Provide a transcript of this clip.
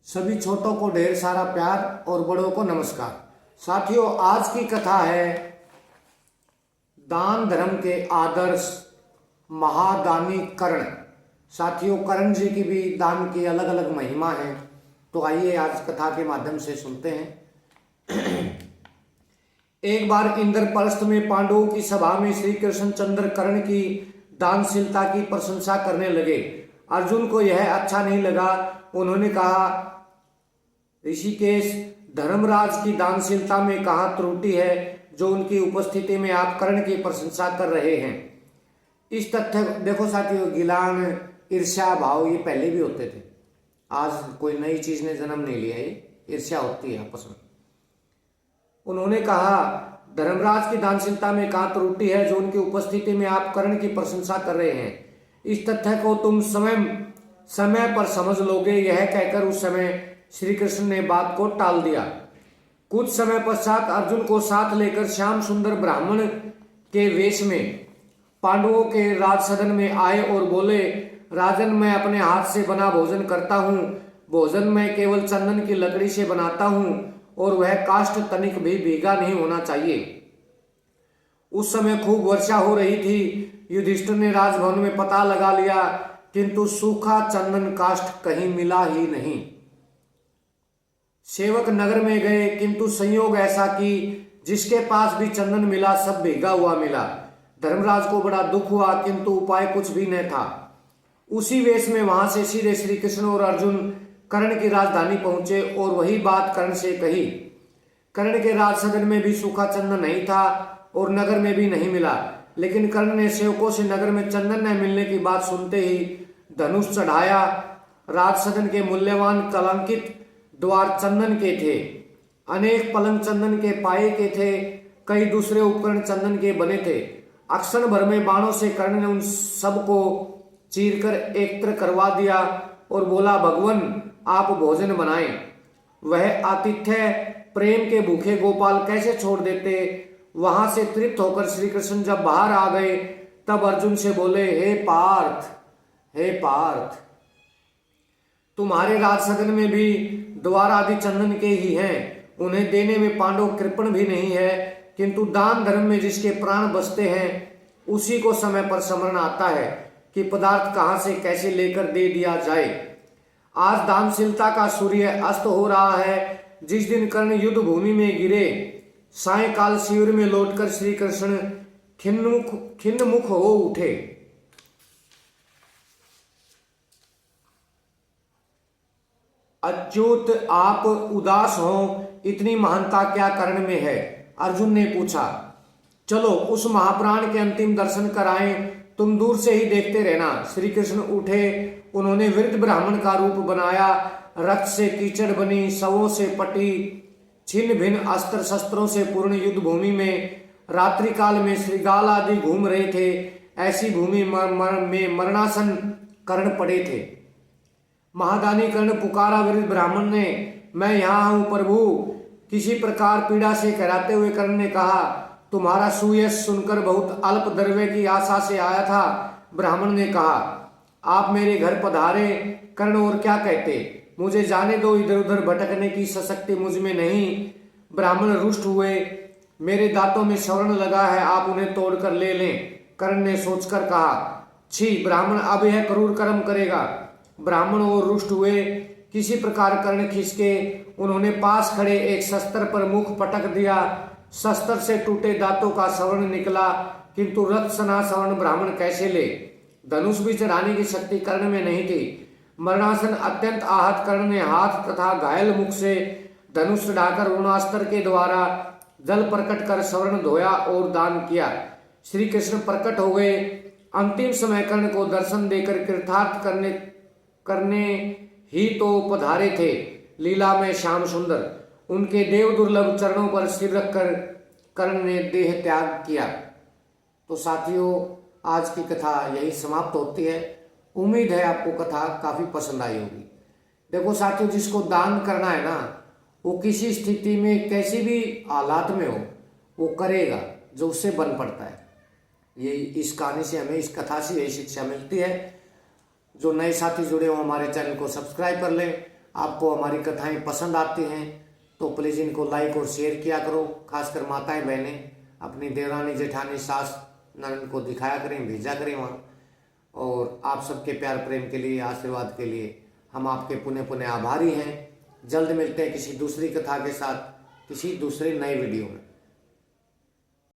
सभी छोटों को ढेर सारा प्यार और बड़ों को नमस्कार। साथियों, आज की कथा है दान धर्म के आदर्श महादानी कर्ण। साथियों, कर्ण जी की भी दान की अलग अलग महिमा है, तो आइए आज कथा के माध्यम से सुनते हैं। एक बार इंद्रप्रस्थ में पांडवों की सभा में श्री कृष्णचंद्र कर्ण की दानशीलता की प्रशंसा करने लगे। अर्जुन को यह अच्छा नहीं लगा। उन्होंने कहा, ऋषिकेश, धर्मराज की दानशीलता में कहाँ त्रुटि है जो उनकी उपस्थिति में आप कर्ण की प्रशंसा कर रहे हैं। इस तथ्य देखो साथियों, गिलान, ईर्ष्या भाव ये पहले भी होते थे, आज कोई नई चीज ने जन्म नहीं लिया। ये ईर्ष्या होती है आपस में। उन्होंने कहा, धर्मराज की दानशीलता में कहाँ त्रुटि है जो उनकी उपस्थिति में आप कर्ण की प्रशंसा कर रहे हैं। इस तथ्य को तुम समय पर समझ लोगे। यह कहकर उस समय श्री कृष्ण ने बात को टाल दिया। कुछ समय पश्चात अर्जुन को साथ लेकर श्याम सुंदर ब्राह्मण के वेश में पांडवों के राजसदन में आए और बोले, राजन, मैं अपने हाथ से बना भोजन करता हूँ। भोजन मैं केवल चंदन की लकड़ी से बनाता हूँ और वह काष्ठ तनिक भी भीगा नहीं होना चाहिए। उस समय खूब वर्षा हो रही थी। युधिष्ठिर ने राजभवन में पता लगा लिया, किंतु सूखा चंदन काष्ठ कहीं मिला ही नहीं। सेवक नगर में गए, किंतु संयोग ऐसा कि जिसके पास भी चंदन मिला सब भीगा हुआ मिला। धर्मराज को बड़ा दुख हुआ, किंतु उपाय कुछ भी न था। उसी वेश में वहां से सीधे श्री कृष्ण और अर्जुन कर्ण की राजधानी पहुंचे और वही बात कर्ण से कही। कर्ण के राजसदन में भी सूखा चंदन नहीं था और नगर में भी नहीं मिला, लेकिन कर्ण ने सेवकों से नगर में चंदन न मिलने की बात सुनते ही धनुष चढ़ाया। राजसदन के मूल्यवान कलंकित द्वार चंदन के थे, अनेक पलंग चंदन के पाए के थे, कई दूसरे उपकरण चंदन के बने थे। अक्षण भर में बाणों से कर्ण ने उन सबको चीरकर एकत्र करवा दिया और बोला, भगवन, आप भोजन बनाएं। वह आतिथ्य प्रेम के भूखे गोपाल कैसे छोड़ देते। वहां से तृप्त होकर श्री कृष्ण जब बाहर आ गए तब अर्जुन से बोले, हे पार्थ, तुम्हारे राजसदन में भी द्वार आदि चंदन के ही हैं। उन्हें देने में पांडव कृपण भी नहीं है, किंतु दान धर्म में जिसके प्राण बसते हैं उसी को समय पर स्मरण आता है कि पदार्थ कहां से कैसे लेकर दे दिया जाए। आज दानशीलता का सूर्य अस्त हो रहा है। जिस दिन कर्ण युद्ध भूमि में गिरे, सायकाल शिविर में लौटकर श्री कृष्ण खिन्न मुख हो उठे। अच्युत, आप उदास हो, इतनी महानता क्या कर्ण में है? अर्जुन ने पूछा। चलो उस महाप्राण के अंतिम दर्शन कराएं, तुम दूर से ही देखते रहना। श्री कृष्ण उठे। उन्होंने वृद्ध ब्राह्मण का रूप बनाया। रक्त से कीचड़ बनी, शवों से पटी, छिन्न भिन्न अस्त्र शस्त्रों से पूर्ण युद्ध भूमि में रात्रि काल में श्रृगाल आदि घूम रहे थे। ऐसी भूमि में मरणासन कर्ण पड़े थे। महादानी कर्ण पुकारा। वृद्ध ब्राह्मण ने, मैं यहाँ हूं प्रभु। किसी प्रकार पीड़ा से कराते हुए कर्ण ने कहा, तुम्हारा सुयश सुनकर बहुत अल्प द्रव्य की आशा से आया था। ब्राह्मण ने कहा, आप मेरे घर पधारे। कर्ण और क्या कहते, मुझे जाने दो, इधर उधर भटकने की सशक्ति मुझ में नहीं। ब्राह्मण रुष्ट हुए। मेरे दांतों में स्वर्ण लगा है, आप उन्हें तोड़कर ले लें। कर्ण ने सोचकर कहा, छी, ब्राह्मण अब यह क्रूर कर्म करेगा। ब्राह्मण और रुष्ट हुए। किसी प्रकार कर्ण खिसके। उन्होंने पास खड़े एक शस्त्र पर मुख पटक दिया। शस्त्र से टूटे दांतों का स्वर्ण निकला, किंतु रक्त सना स्वर्ण ब्राह्मण कैसे ले? धनुष भी चढ़ाने की शक्ति कर्ण में नहीं थी। मरणासन अत्यंत आहत कर्ण ने हाथ तथा घायल मुख से धनुष चढ़ाकर रुणास्त्र के द्वारा जल प्रकट कर स्वर्ण धोया और दान किया। श्री कृष्ण प्रकट हो गए। अंतिम समय कर्ण को दर्शन देकर कृतार्थ करने ही तो पधारे थे। लीला में श्याम सुंदर, उनके देव दुर्लभ चरणों पर सिर रखकर कर्ण ने देह त्याग किया। तो साथियों, आज की कथा यही समाप्त होती है। उम्मीद है आपको कथा काफी पसंद आई होगी। देखो साथियों, जिसको दान करना है ना, वो किसी स्थिति में कैसी भी हालात में हो वो करेगा जो उससे बन पड़ता है। ये इस कहानी से हमें, इस कथा से यही शिक्षा मिलती है। जो नए साथी जुड़े हो हमारे चैनल को सब्सक्राइब कर लें। आपको हमारी कथाएं पसंद आती हैं तो प्लीज़ इनको लाइक और शेयर किया करो। खासकर माताएं बहनें अपनी देवरानी जेठानी सास ननद को दिखाया करें, भेजा करें वहाँ। और आप सबके प्यार प्रेम के लिए, आशीर्वाद के लिए हम आपके पुनः पुनः आभारी हैं। जल्द मिलते हैं किसी दूसरी कथा के साथ, किसी दूसरे नए वीडियो में।